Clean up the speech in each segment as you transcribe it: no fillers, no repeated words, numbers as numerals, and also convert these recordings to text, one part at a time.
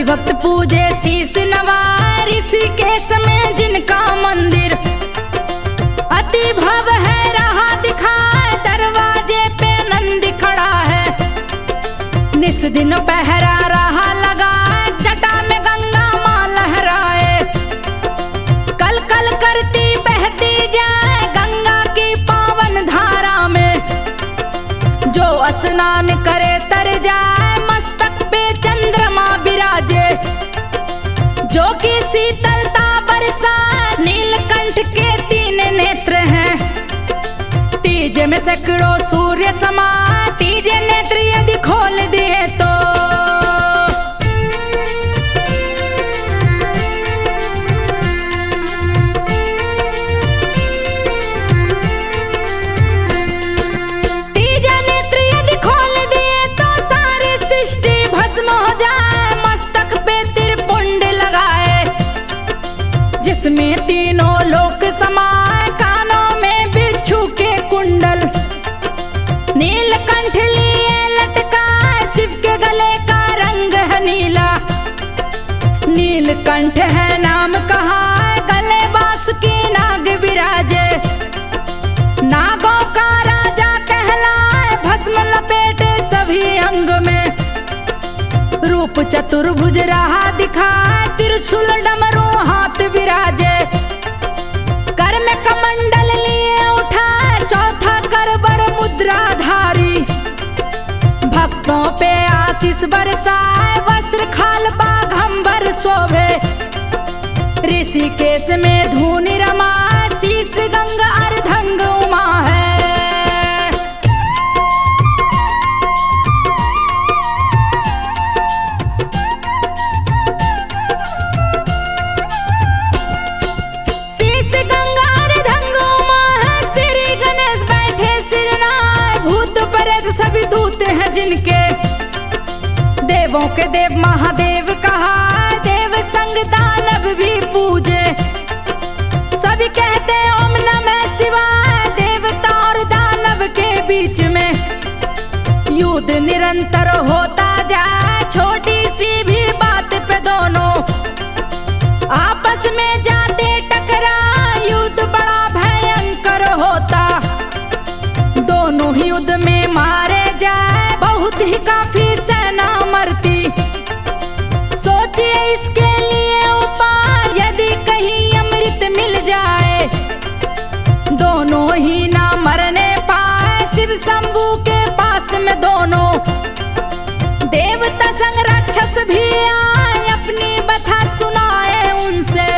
भक्त पूजे शीश नवा ऋषिकेश में जिनका मंदिर अति भव है रहा दिखाए, दरवाजे पे नंदी खड़ा है। निस दिन पहरा रहा लगा, जटा में गंगा मां लहराए। कल कल करती बहती जाए गंगा की पावन धारा में। जो स्नान करे तर जाए, मस्तक पे चंद्रमा विराजे। जो कि शीतलता बरसाए, नीलकंठ के 3 नेत्र हैं। तीज में सैकड़ों सूर्य समाए, तीज नेत्र यदि खोल दिए तो। तीज नेत्र यदि खोल दिए तो सारी सृष्टि भस्म हो जाए। मस्तक पे त्रिपुंड लगाए, जिसमें तीनों लोक समाए। कानों में बिच्छू के कुंडल, नीलकंठ लिए लटकाए। शिव के गले का रंग है नीला, नीलकंठ है नाम कहा। गले बासुकी नाग विराजे, नागों का राजा कहलाए। भस्म लपेटे सभी अंग में, रूप चतुर्भुज रहा दिखाए। त्रिशूल डमरू हाथ विराजे, कर में कमंडल लिए उठाए। चौथा करबर मुद्राधारी, भक्तों पे आशीष बरसाए। वस्त्र खाल बाघंबर शोभे, ऋषिकेश में धूनि रमाए। शीश गंगा अर्धंग उमा है। शीश गंगा अर्धंग उमा है, श्री गणेश बैठे सिरनाए। भूत प्रेत सभी दूत हैं जिनके, देवों के देव महादेव कहा। देव संग दानव भी पूजे, सभी कहते ओम नमः शिवाय। देवता और दानव के बीच में युद्ध निरंतर होता जाए। छोटी सी भी बात पे दोनों आपस में जाते टकरा। युद्ध बड़ा भयंकर होता, दोनों ही युद्ध में मारे जाए। बहुत ही काफी सेना मरती, सोचिए इसके लिए उपाय। यदि कहीं अमृत मिल जाए, दोनों ही ना मरने पाए। शिव शंभू के पास में दोनों देवता संग राक्षस भी आए। अपनी बथा सुनाए उनसे,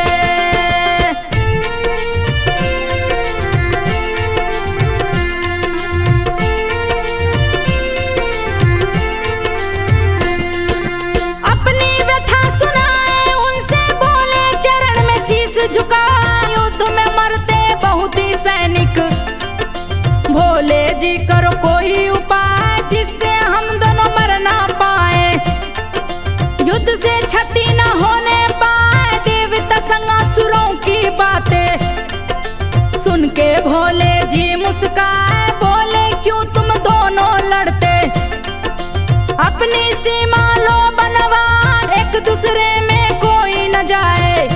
अपनी व्यथा सुनाए उनसे। बोले चरण में शीश झुका, युद्ध में मरते बहुत ही सैनिक। भोले जी करो कोई उपाय, जिससे हम दोनों मर ना पाए। युद्ध से क्षति न होने पाए। देवता संग असुरों की बातें सुन के भोले जी मुस्काए। बोले क्यों तुम दोनों लड़ते, अपनी सीमा लो बनवा। एक दूसरे में कोई न जाए,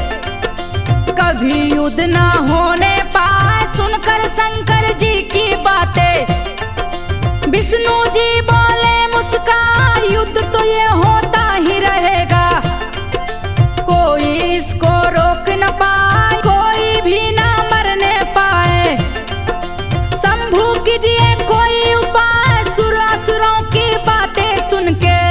कभी युद्ध ना होने पाए। सुनकर शंकर जी की बातें विष्णु जी बोले मुस्कान। युद्ध तो ये होता ही रहेगा, कोई इसको रोक न पाए। कोई भी ना मरने पाए, शंभू कीजिए कोई उपाय। सुरासुरों की बातें सुन के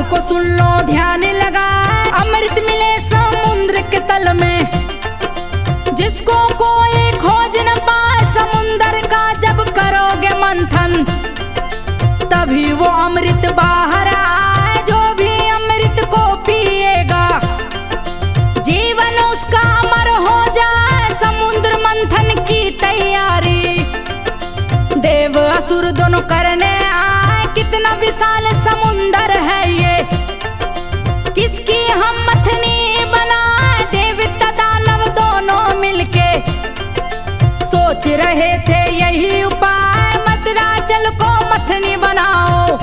को सुन लो ध्यान लगाए। अमृत मिले समुद्र के तल में, जिसको कोई खोज न पाए। समुद्र का जब करोगे मंथन, तभी वो अमृत बाहर आए। जो भी अमृत को पिएगा, जीवन उसका अमर हो जाए। समुद्र मंथन की तैयारी देव असुर दोनों करने विशाल समुंदर है ये, किसकी हम मथनी बनाए, देवता दानव दोनों मिलके सोच रहे थे यही उपाय, मंदराचल को मथनी बनाओ,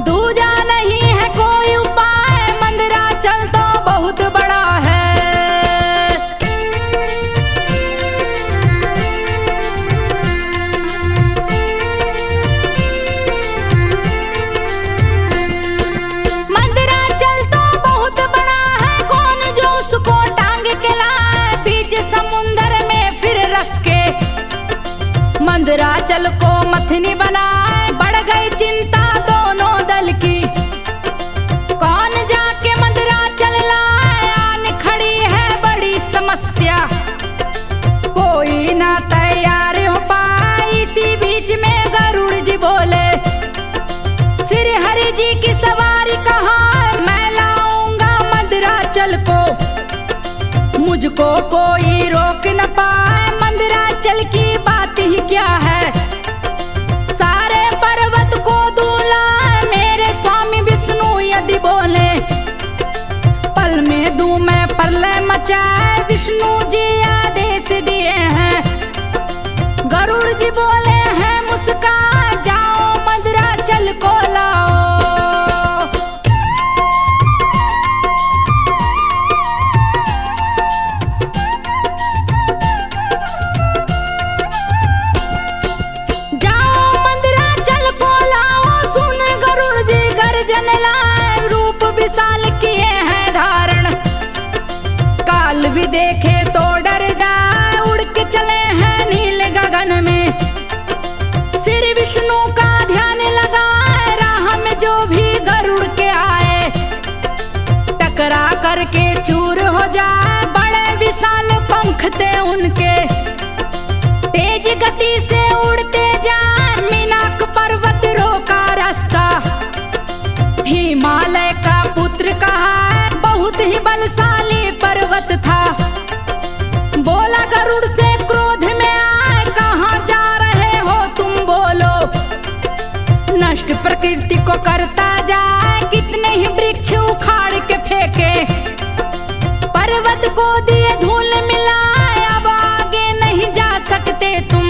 दूजा नहीं है कोई उपाय, मंदराचल तो बहुत बड़ा है। मंदराचल तो बहुत बड़ा है, कौन जो उसको टांग के लाए, बीच समुंदर में फिर रख के मंदराचल को मथनी बनाए, बढ़ गई चिंता दोनों दल की, कौन जाके मंदराचल लाए, आन खड़ी है बड़ी समस्या, कोई ना तैयार हो पाए, इसी बीच में गरुड़ जी बोले, श्री हरि जी की सवारी कहाँ, मैं लाऊंगा मंदराचल को, मुझको कोई रोक न पाए, मंदराचल की बात ही क्या है, सारे पर्वत को दूला, मेरे स्वामी विष्णु यदि बोले, पल में दूं मैं प्रलय मचाए, विष्णु जी आदेश दिए हैं, गरुड़ जी बोले हैं मुस्कान, जाओ मंदराचल को लाओ। विशाल किए हैं धारण, काल भी देखे तो डर जाए, उड़ के चले हैं नील गगन में, श्री विष्णु का ध्यान लगाए, राह में जो भी गरुड़ के आए, टकरा करके चूर हो जाए, बड़े विशाल पंख थे उनके, तेज गति से उड़ते जाए, मीनाक पर्वत रोका रास्ता, हिमालय का पुत्र कहा, बहुत ही बलशाली पर्वत था, बोला गरुड़ से क्रोध में आए, कहाँ जा रहे हो तुम बोलो, नष्ट प्रकृति को करता जाए, कितने ही वृक्ष उखाड़ के फेंके, पर्वत को दिए धूल मिलाए, अब आगे नहीं जा सकते तुम।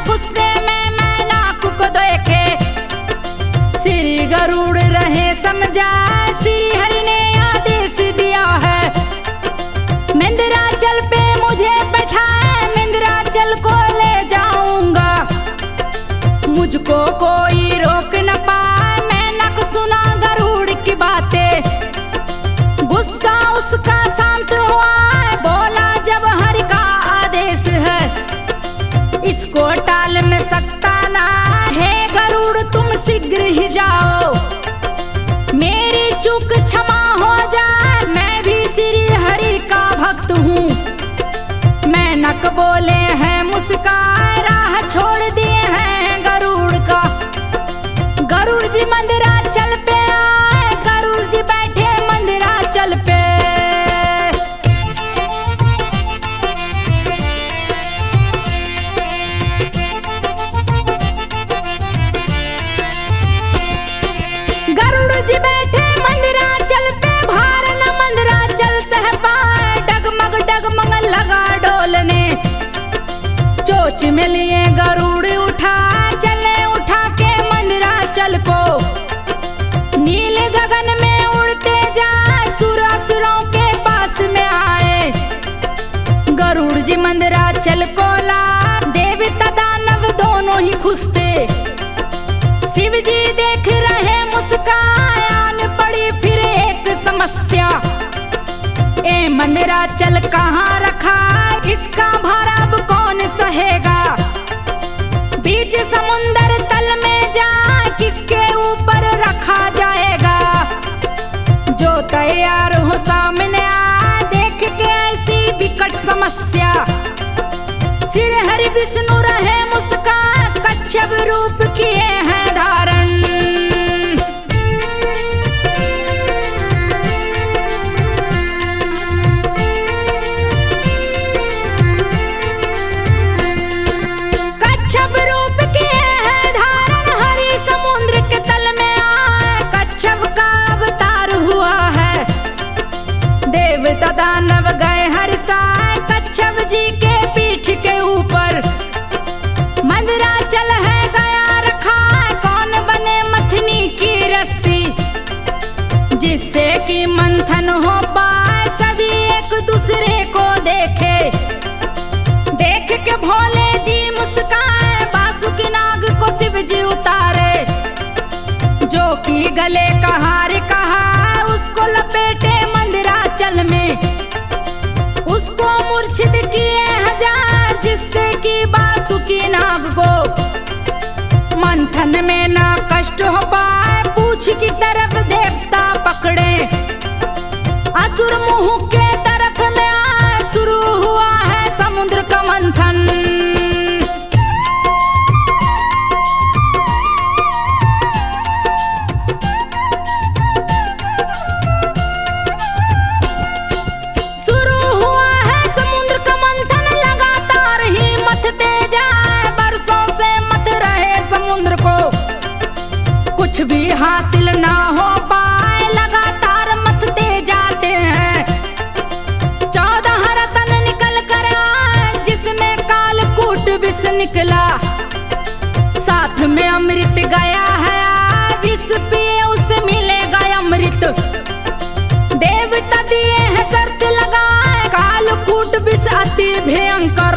गुस्से में मैं नाक को देखे, श्री गरुड़ रहे समझा, श्री हरि ने आदेश दिया है, मंदराचल पे मुझे बैठाए, मंदराचल को ले जाऊंगा, मुझको कोई रोक न पाए, मैं नक सुना गरुड़ की बातें, गुस्सा उसका शांत हुआ, बोला जब हरि का आदेश है, इसको टाल में सकता ना है, गरुड़ तुम शीघ्र ही जाओ, मेरी चूक क्षमा हो जाए, मैं भी श्री हरि का भक्त हूँ, मैं नक बोले हैं मुस्कान, राह छोड़ दिए हैं गरुड़ का, गरुड़ जी मंदराचल पे आए, गरुड़ जी बैठे मंदराचल पे, जी बैठे मंदराचल पे, भार न मंदराचल सह पाए, डगमग डगमग लगा डोलने, चोच में लिए गरुड़ उठा, चले उठा के मंदराचल को, नील गगन में उड़ते जाए, सुरासुरों के पास में आए, गरुड़ जी मंदराचल को ला, देवता दानव दोनों ही खुश थे, शिव जी देख रहे मुस्कान, पड़ी फिर एक समस्या, ए मंदराचल कहाँ रखा, इसका भार अब कौन सहेगा, बीच समुंदर तल में जा, किसके ऊपर रखा जाएगा, जो तैयार हो सामने आ, देख के ऐसी विकट समस्या, श्री हरि विष्णु रहे मुस्कान, कच्छप रूप किए हैं धारण। कच्छप रूप किए हैं धारण, हरि समुद्र के तल में आए कच्छप का अवतार हुआ है। देवता दानव गए हर्षाए कच्छप जी के पीठ के ऊपर। मंदराचल है गया रखा, कौन बने मथनी की रस्सी, जिससे कि मंथन हो पाए सभी एक दूसरे को देखे। देख के भोले जी मुस्काए, बासुकी नाग को शिव जी उतारे। जो कि गले का हार कहा उसको लपेटे मंदराचल में, उसको मूर्छित किए हजार, जिससे कि बासुकी नाग को मंथन में ना कष्ट हो पाए। पूछ की तरफ देवता पकड़े, असुर मुंह के तरफ में आए, शुरू हुआ है समुद्र का मंथन। शुरू हुआ है समुद्र का मंथन, लगातार ही मथते जाए, बरसों से मथ रहे समुद्र को, कुछ भी हासिल ना हो पाए, लगातार मथते जाते हैं। 14 रतन निकल कर आए, जिसमें कालकूट विष निकला, साथ में अमृत गया है, विष पिए उसे मिलेगा अमृत। देवता दिए हैं शर्त लगाए, कालकूट विष अति भयंकर,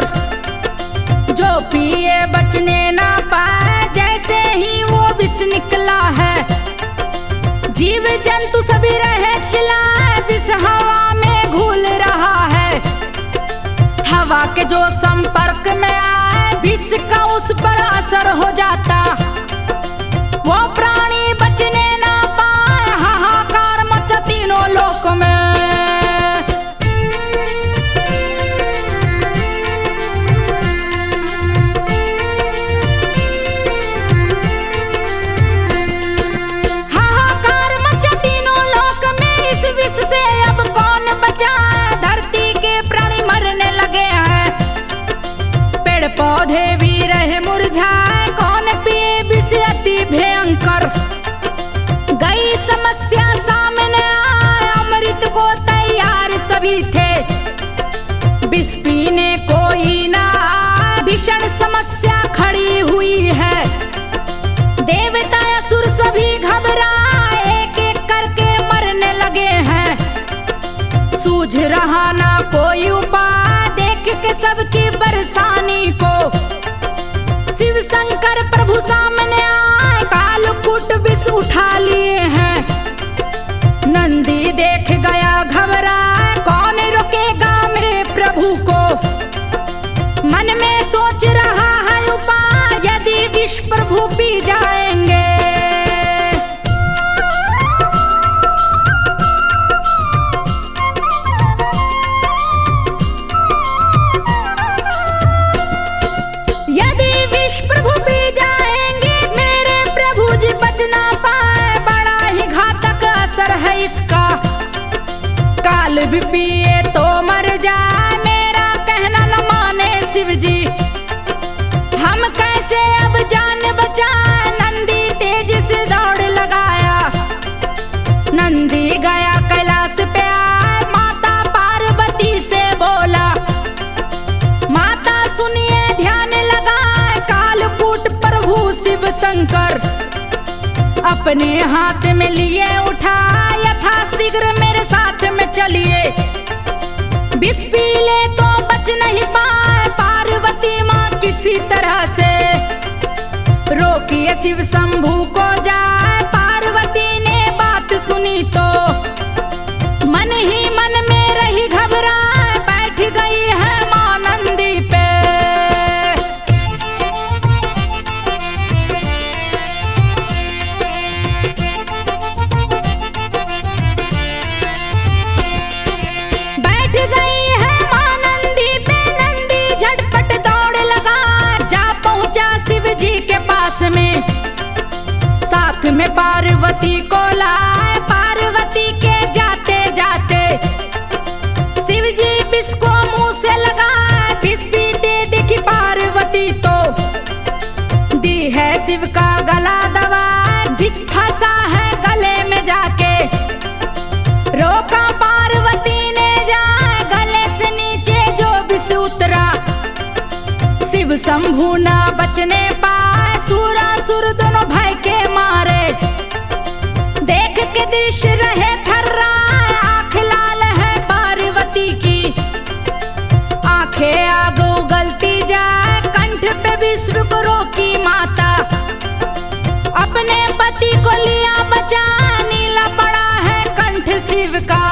जो पिए बचने ना पाए, जैसे ही वो विष निकला है। जीव जंतु सभी रहे चिल्लाए, विष हवा में घुल रहा है। हवा के जो संपर्क में आए, विष का उस पर असर हो जाता, वो प्राणी बचने ना पाए, हाहाकार मचा तीनों लोक में। हाहाकार मचा तीनों लोक में, इस विष से अब कौन बचा, धरती के प्राणी मरने लगे हैं, पेड़ पौधे भी रहे मुरझाए, कौन पिए विष अति भयंकर। गई समस्या सामने आए, अमृत को तैयार सभी थे, विष पीने कोई ना आए, भीषण समस्या खड़ी हुई है। देवता असुर सभी घबराए, एक एक करके मरने लगे हैं, सूझ रहा ना कोई उपाय, देख के सबकी परेशानी को शिव शंकर प्रभु सामने आए, कालकूट विष उठा लिए हैं। नंदी देख गया घबराए, कौन रोकेगा मेरे प्रभु को, मन में सोच रहा है उपाय, यदि विष प्रभु पी जाएंगे। यदि विष प्रभु पी जाएंगे, मेरे प्रभु जी बच ना पाए, बड़ा ही घातक असर है इसका। काल भी पिए तो मर जाए, मेरा कहना न माने शिव जी, हम कैसे अब जान बचाए। नंदी तेज से दौड़ लगाया, नंदी गया कैलाश पे आए, माता पार्वती से बोला, माता सुनिए ध्यान लगाए, कालकूट प्रभु शिव शंकर अपने हाथ में लिए उठा, यथा शीघ्र मेरे साथ में चलिए, विष पी ले तो बच नहीं पाए। पार्वती माँ किसी तरह से रोकिए शिव शंभू को जाए, पार्वती ने बात सुनी तो मन ही मन में रही घबराए, बैठ गई है माँ नंदी पे। शिव जी के शिव शंभु ना बचने पाए, सूरासुर दोनों भय के मारे। देख के दृश्य रहे थर्राए, आँख लाल है पार्वती की। आंखें आग उगलती जाए, कंठ पे विश्व को रोकी माता। अपने पति को लिया बचा, नीला पड़ा है कंठ शिव का।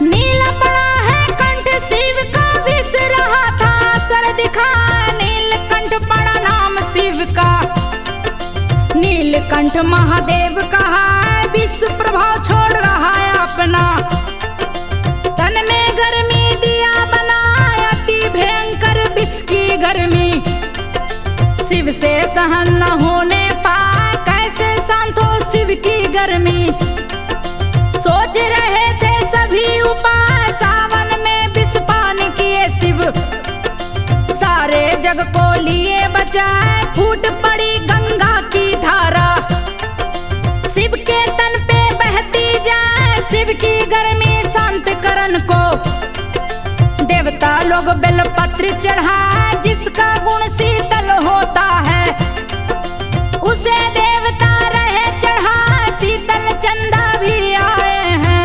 नीला पड़ा है कंठ शिव का, विष रहा था असर दिखा। नीलकंठ पड़ा नाम शिव का। नीलकंठ महादेव कहा, विश्व प्रभाव छोड़ रहा है अपना। तन में गर्मी दिया बना, अति भयंकर विष की गर्मी। शिव से सहन न होने पाए, कैसे शांत हो शिव की गर्मी। सोच रहे थे सभी उपाय, सावन में विष पान किए शिव। सारे जग को लिए बचाए, फूट पड़ी गंगा की धारा। शिव के तन पे बहती जाए, शिव की गर्मी शांत करन को। देवता लोग बेलपत्र चढ़ाए, जिसका गुण शीतल होता है। उसे देवता रहे चढ़ा, शीतल चंदा भी आए हैं।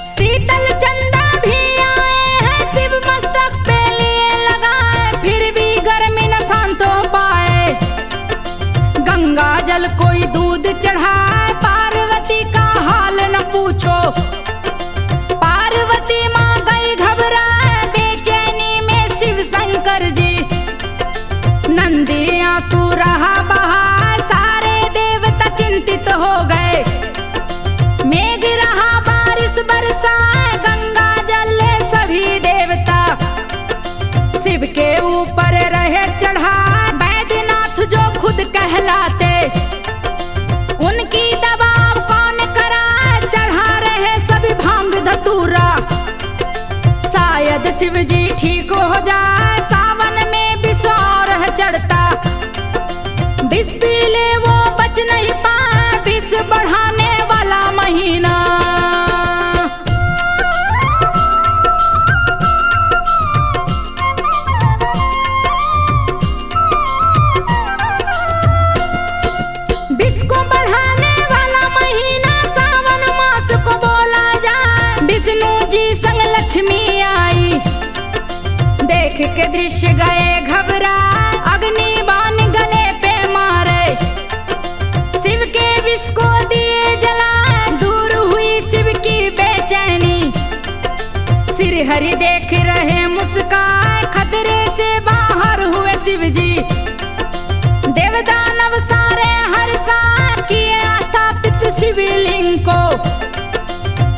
शीतल चंदा भी आए हैं, शिव मस्तक पे लिए लगाए। फिर भी गर्मी न शांत हो पाए। गंगा जल कोई दूध चढ़ाए, पार्वती का हाल न पूछो। पार्वती माँ गई घबराए, बेचैनी में शिव शंकर जी। नंदी आंसू रहा बहा, सारे देवता चिंतित हो गए। मेघ रहा बारिश बरसाए, गंगा जल ले सभी देवता। शिव के ऊपर रहे चढ़ा, बैद्यनाथ जो खुद कहलाते। उनकी दबाव कौन कराए, चढ़ा रहे सभी भांग धतूरा। शायद शिव जी ठीक हो जाए, सावन में विष और है चढ़ता। विष पी ले वो बच नहीं पाए, विष बढ़ाने वाला महीना। विष को बढ़ाने वाला महीना, सावन मास को बोला जाए। विष्णु जी संग लक्ष्मी आई, देख के दृश्य गए घबरा। अग्नि बाण गले पे मारे, शिव के विष को दिए जला। दूर हुई शिव की बेचैनी, सिर हरि देख रहे मुस्कान। खतरे से बाहर हुए शिव जी, देवदानव सारे हर साल किए स्थापित शिवलिंग को।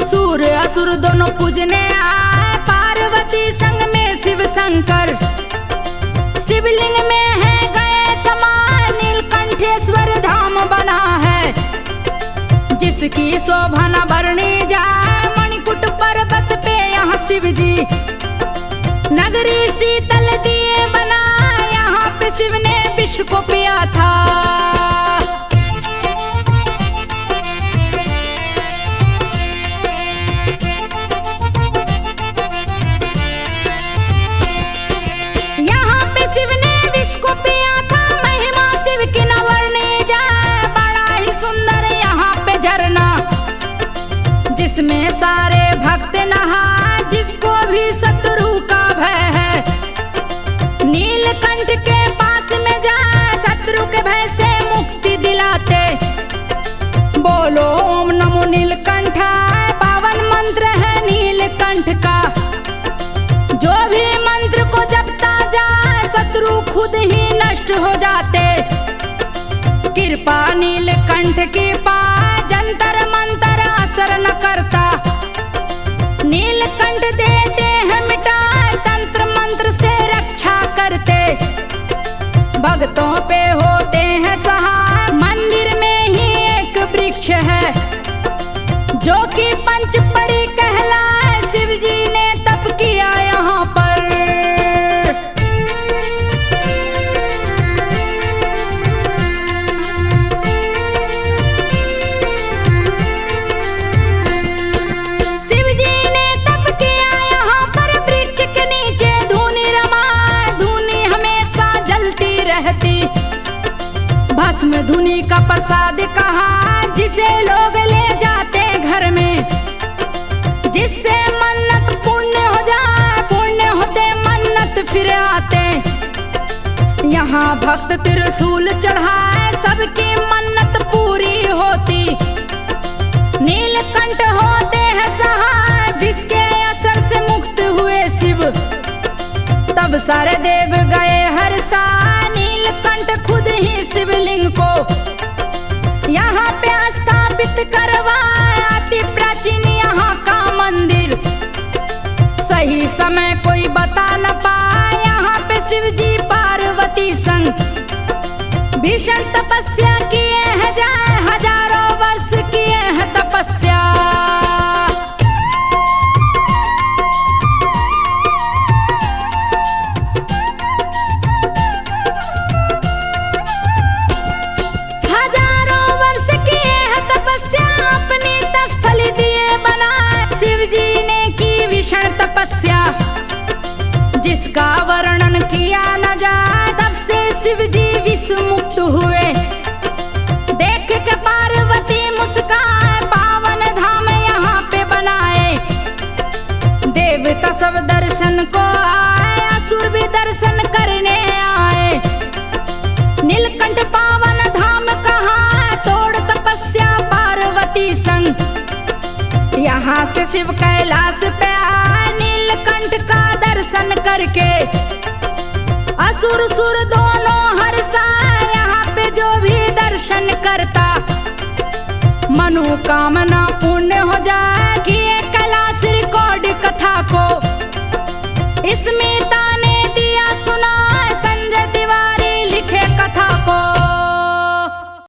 सूर्य असुर दोनों पूजने आए, पार्वती संग में शिव शंकर। शिवलिंग में है गए समान, नीलकंठेश्वर धाम बना है। जिसकी शोभा न बरनी जाए, मणिकूट पर्वत पे यहाँ शिव जी। नगरी शीतल दिए बना, यहाँ पे शिव ने विष को पिया था। यहाँ पे शिव ने विष को पिया था, महिमा शिव की न वर्णी जाए। बड़ा ही सुंदर यहाँ पे झरना, जिसमें सारे भक्त नहा। जिसको भी शत्रु का भय है, नीलकंठ के पास में जाए। शत्रु के भय से मुक्ति दिलाते। बोलो ओम नमो नीलकंठाय, पावन मंत्र है नीलकंठ का। जो भी मंत्र को जपता जाए, शत्रु खुद ही नष्ट हो जाते। कृपा नीलकंठ की पाए, जंतर मंतर असर न करता। नीलकंठ देते हैं मिटा, तंत्र मंत्र से रक्षा करते। भक्तों पे होते हैं सहाय, मंदिर में ही एक वृक्ष है। जो कि पंच पड़ी कह जिसे लोग ले जाते घर में, जिससे मन्नत पुण्य हो जाए, पुण्य होते मन्नत फिर आते। यहाँ भक्त त्रिशूल चढ़ाए, सबकी मन्नत पूरी होती। नीलकंठ होते हैं सहाय, जिसके असर से मुक्त हुए शिव, तब सारे देव गए हर साय। नीलकंठ खुद ही शिवलिंग को यहाँ पे स्थापित करवाए, अति प्राचीन यहाँ का मंदिर। सही समय कोई बता न पाए, यहाँ पे शिव जी पार्वती संग भीषण तपस्या किए हैं, जाए हजारों वर्ष किए हैं तपस्या। हजारों वर्ष किए हैं तपस्या, अपनी तपस्थली दिए बनाए। शिव जी ने की भीषण तपस्या, जिसका वर्णन किया न जाए। तब से शिव जी विश्व मुक्त हुए, देख के पार्वती मुस्काए। पावन धाम यहाँ पे बनाए, देवता सब दर्शन को आए, असुर भी दर्शन करने आए। नीलकंठ पावन धाम कहाँ, तोड़ तपस्या पार्वती संग। यहाँ से शिव कैलाश पे आए, नीलकंठ का दर्शन करके असुर सुर दोनों हर्षाए। यहाँ पे जो भी दर्शन करता, मनोकामना पूर्ण हो जाए। कि ये कैलाश रिकॉर्ड कथा को इसमें